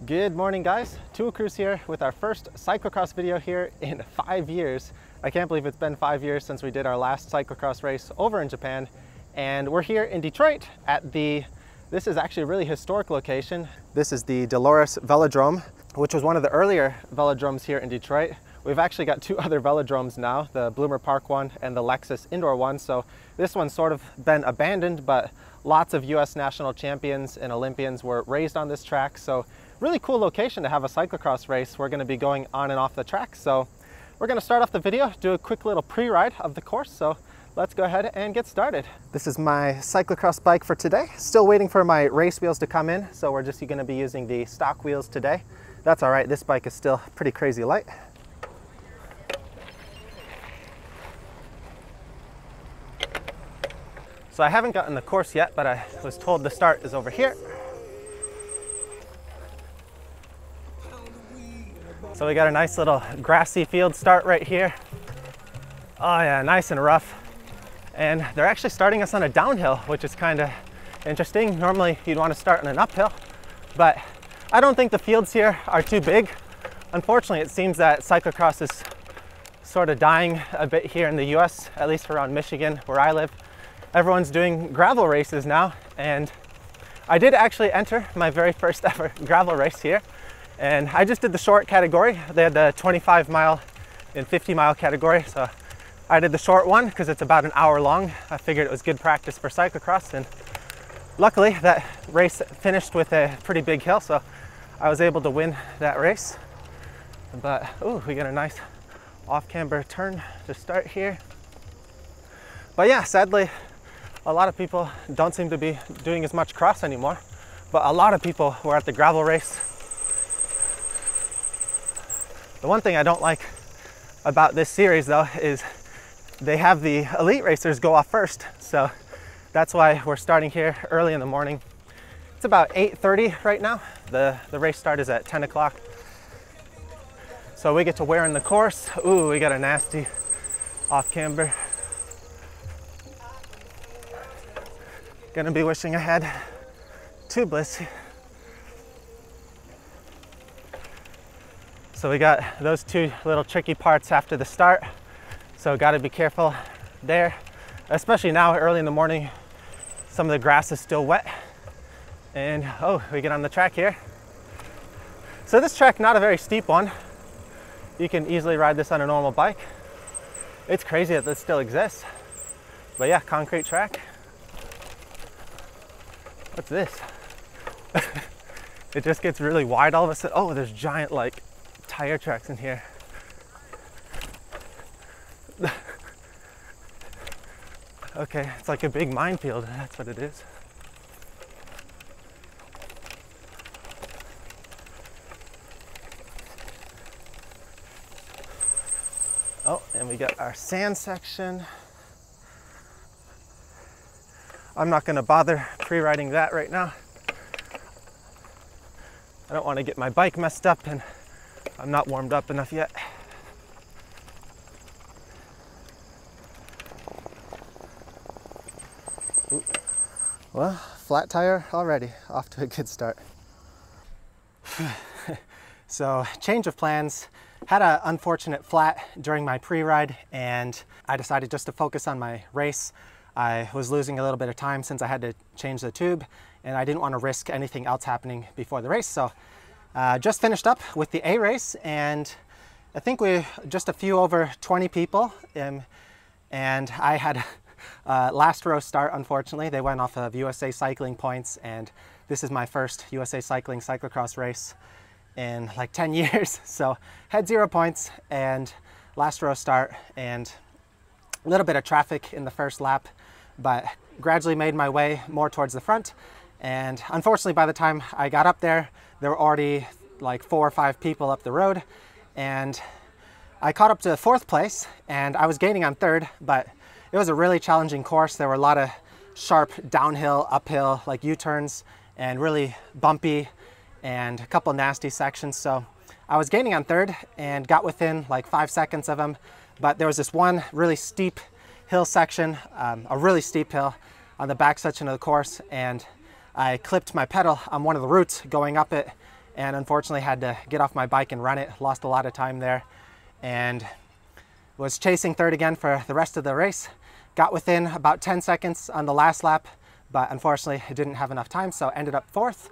Good morning, guys. Tool Cruise here with our first cyclocross video here in 5 years. I can't believe it's been 5 years since we did our last cyclocross race over in Japan. And we're here in Detroit at this is actually a really historic location. This is the Dolores Velodrome, which was one of the earlier velodromes here in Detroit. We've actually got two other velodromes now, the Bloomer Park one and the Lexus Indoor one. So this one's sort of been abandoned, but lots of US national champions and Olympians were raised on this track. So really cool location to have a cyclocross race. We're going to be going on and off the track. So we're going to start off the video, do a quick little pre-ride of the course. So let's go ahead and get started. This is my cyclocross bike for today. Still waiting for my race wheels to come in. So we're just going to be using the stock wheels today. That's all right. This bike is still pretty crazy light. So I haven't gotten the course yet, but I was told the start is over here. So we got a nice little grassy field start right here. Oh yeah, nice and rough. And they're actually starting us on a downhill, which is kind of interesting. Normally you'd want to start on an uphill, but I don't think the fields here are too big. Unfortunately, it seems that cyclocross is sort of dying a bit here in the US, at least around Michigan, where I live. Everyone's doing gravel races now, and I did actually enter my very first ever gravel race here, and I just did the short category. They had the 25 mile and 50 mile category, so I did the short one because it's about an hour long. I figured it was good practice for cyclocross, and luckily that race finished with a pretty big hill, so I was able to win that race. But ooh, we got a nice off-camber turn to start here. But yeah, sadly, a lot of people don't seem to be doing as much cross anymore, but a lot of people were at the gravel race. The one thing I don't like about this series though is they have the elite racers go off first. So that's why we're starting here early in the morning. It's about 8:30 right now. The race start is at 10 o'clock. So we get to wear in the course. Ooh, we got a nasty off camber. Gonna be wishing I had tubeless. So we got those two little tricky parts after the start. So gotta be careful there, especially now early in the morning. Some of the grass is still wet. And oh, we get on the track here. So this track, not a very steep one. You can easily ride this on a normal bike. It's crazy that this still exists. But yeah, concrete track. What's this? It just gets really wide all of a sudden. Oh, there's giant like tire tracks in here. Okay, it's like a big minefield. That's what it is. Oh, and we got our sand section. I'm not going to bother pre-riding that right now. I don't want to get my bike messed up, and I'm not warmed up enough yet. Ooh. Well, flat tire already, off to a good start. So, change of plans. Had an unfortunate flat during my pre-ride, and I decided just to focus on my race. I was losing a little bit of time since I had to change the tube, and I didn't want to risk anything else happening before the race. So just finished up with the A race, and I think we just a few over 20 people, and I had last row start. Unfortunately, they went off of USA Cycling points, and this is my first USA Cycling cyclocross race in like 10 years. So had 0 points and last row start, and a little bit of traffic in the first lap, but gradually made my way more towards the front. And unfortunately, by the time I got up there, there were already like 4 or 5 people up the road, and I caught up to 4th place, and I was gaining on 3rd, but it was a really challenging course. There were a lot of sharp downhill, uphill, like U-turns, and really bumpy, and a couple nasty sections. So I was gaining on 3rd and got within like 5 seconds of him, but there was this one really steep hill section, a really steep hill on the back section of the course, and I clipped my pedal on one of the routes going up it, and unfortunately had to get off my bike and run it. Lost a lot of time there and was chasing third again for the rest of the race. Got within about 10 seconds on the last lap, but unfortunately I didn't have enough time, so ended up fourth.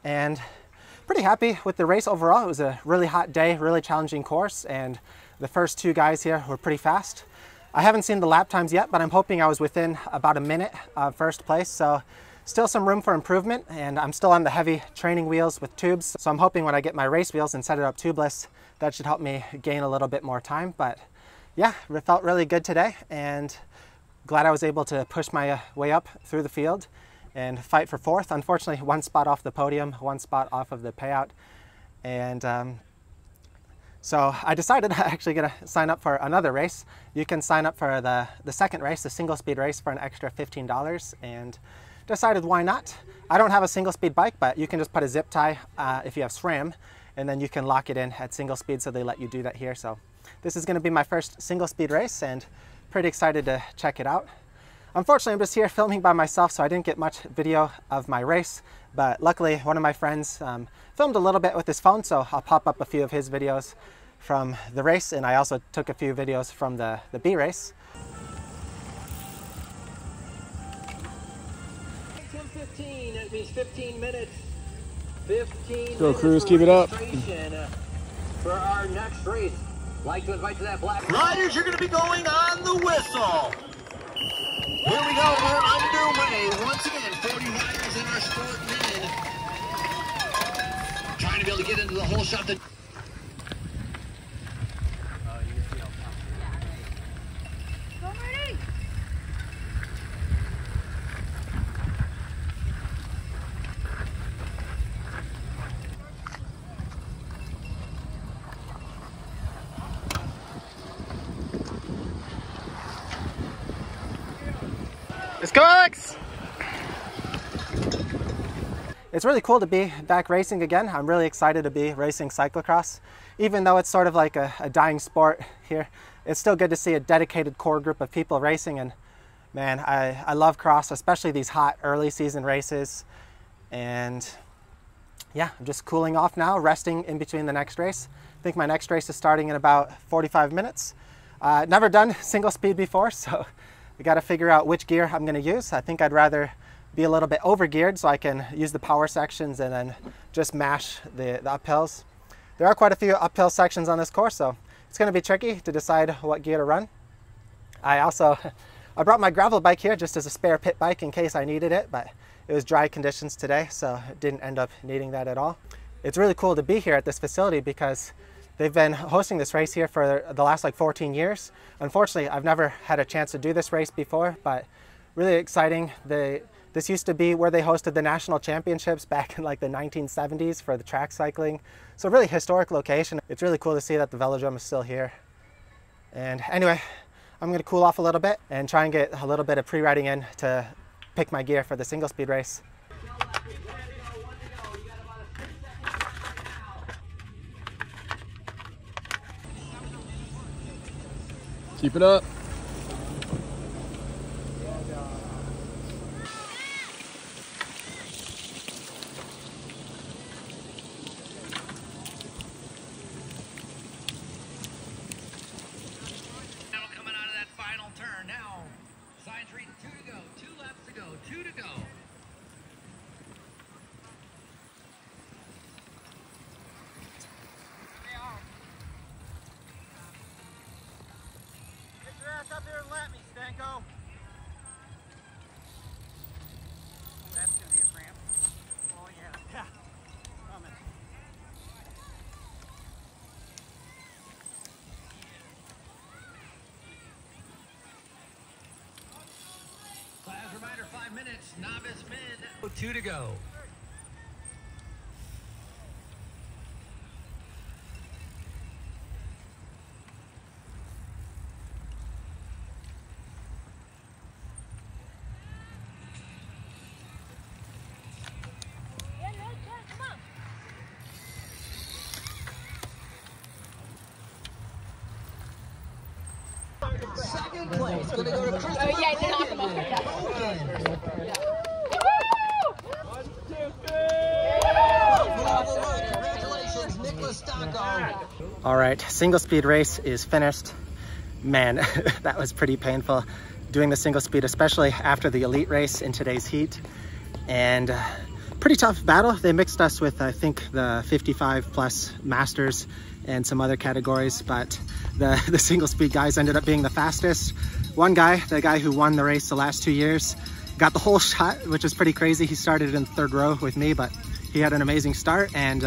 And pretty happy with the race overall. It was a really hot day, really challenging course, and the first two guys here were pretty fast. I haven't seen the lap times yet, but I'm hoping I was within about a minute of first place, so still some room for improvement, and I'm still on the heavy training wheels with tubes, so I'm hoping when I get my race wheels and set it up tubeless, that should help me gain a little bit more time. But yeah, it felt really good today, and glad I was able to push my way up through the field and fight for fourth. Unfortunately, one spot off the podium, one spot off of the payout, and so I decided I'm actually going to sign up for another race. You can sign up for the second race, the single speed race, for an extra $15, and decided why not. I don't have a single speed bike, but you can just put a zip tie if you have SRAM, and then you can lock it in at single speed, so they let you do that here. So this is going to be my first single speed race, and pretty excited to check it out. Unfortunately, I'm just here filming by myself, so I didn't get much video of my race, but luckily one of my friends filmed a little bit with his phone, so I'll pop up a few of his videos from the race, and I also took a few videos from the B race. 10:15, that means 15 minutes. 15 Go Cruz, keep it up. For our next race, like to invite to that black. Riders, you're going to be going on the whistle. Here we go, we're underway. Once again, 40 riders in our sport mid. Trying to be able to get into the whole shot. Let's go, Alex! It's really cool to be back racing again. I'm really excited to be racing cyclocross. Even though it's sort of like a dying sport here, it's still good to see a dedicated core group of people racing. And man, I love cross, especially these hot early season races. And yeah, I'm just cooling off now, resting in between the next race. I think my next race is starting in about 45 minutes. Never done single speed before, so I got to figure out which gear I'm going to use. I think I'd rather be a little bit over geared so I can use the power sections and then just mash the uphills. There are quite a few uphill sections on this course, so it's going to be tricky to decide what gear to run. I brought my gravel bike here just as a spare pit bike in case I needed it, but it was dry conditions today, so it didn't end up needing that at all. It's really cool to be here at this facility because they've been hosting this race here for the last like 14 years. Unfortunately, I've never had a chance to do this race before, but really exciting. This used to be where they hosted the national championships back in like the 1970s for the track cycling. So really historic location. It's really cool to see that the velodrome is still here. And anyway, I'm gonna cool off a little bit and try and get a little bit of pre-riding in to pick my gear for the single speed race. Keep it up. Now coming out of that final turn. Now, signs reading 2 to go, 2 laps to go, 2 to go. Up here and let me, Stanko. That's gonna be a cramp. Oh yeah. Yeah. Coming. Class reminder, 5 minutes, novice mid, 2 to go. Second place, gonna go to Chris. Oh yeah, they knocked him over. Yeah. Woo! 1, 2, 3. Stocko. All right, single speed race is finished. Man, that was pretty painful doing the single speed, especially after the elite race in today's heat. And pretty tough battle. They mixed us with, I think, the 55 plus masters and some other categories, but the single speed guys ended up being the fastest. One guy, the guy who won the race the last 2 years, got the whole shot, which is pretty crazy. He started in third row with me, but he had an amazing start, and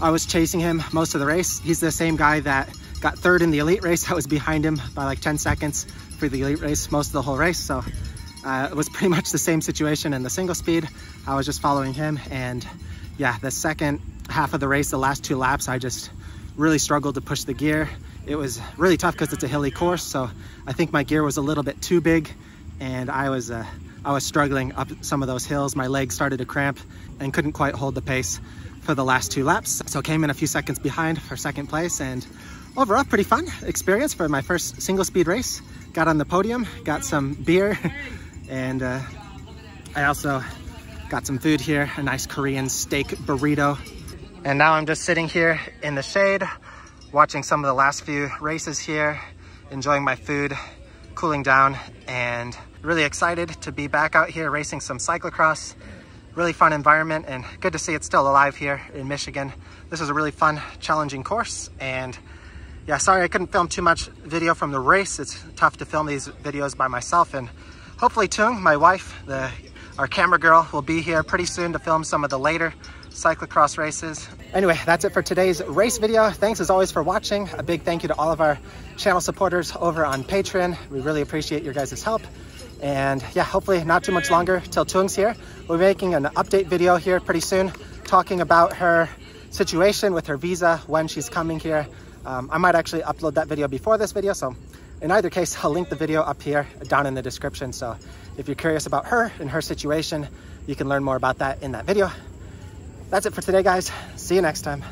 I was chasing him most of the race. He's the same guy that got third in the elite race. I was behind him by like 10 seconds for the elite race most of the whole race. So it was pretty much the same situation in the single speed. I was just following him, and yeah, the second half of the race, the last 2 laps, I just really struggled to push the gear. It was really tough because it's a hilly course, so I think my gear was a little bit too big, and I was struggling up some of those hills. My legs started to cramp and couldn't quite hold the pace for the last 2 laps. So came in a few seconds behind for second place, and overall pretty fun experience for my first single speed race. Got on the podium, got some beer, and I also got some food here, a nice Korean steak burrito. And now I'm just sitting here in the shade, watching some of the last few races here, enjoying my food, cooling down, and really excited to be back out here racing some cyclocross. Really fun environment, and good to see it's still alive here in Michigan. This is a really fun, challenging course, and yeah, sorry I couldn't film too much video from the race. It's tough to film these videos by myself, and hopefully Tung, my wife, our camera girl, will be here pretty soon to film some of the later cyclocross races. Anyway, that's it for today's race video. Thanks as always for watching. A big thank you to all of our channel supporters over on Patreon. We really appreciate your guys' help. And yeah, hopefully not too much longer till Tung's here. We'll be making an update video here pretty soon, talking about her situation with her visa, when she's coming here. I might actually upload that video before this video, so in either case, I'll link the video up here down in the description. So if you're curious about her and her situation, you can learn more about that in that video. That's it for today, guys. See you next time.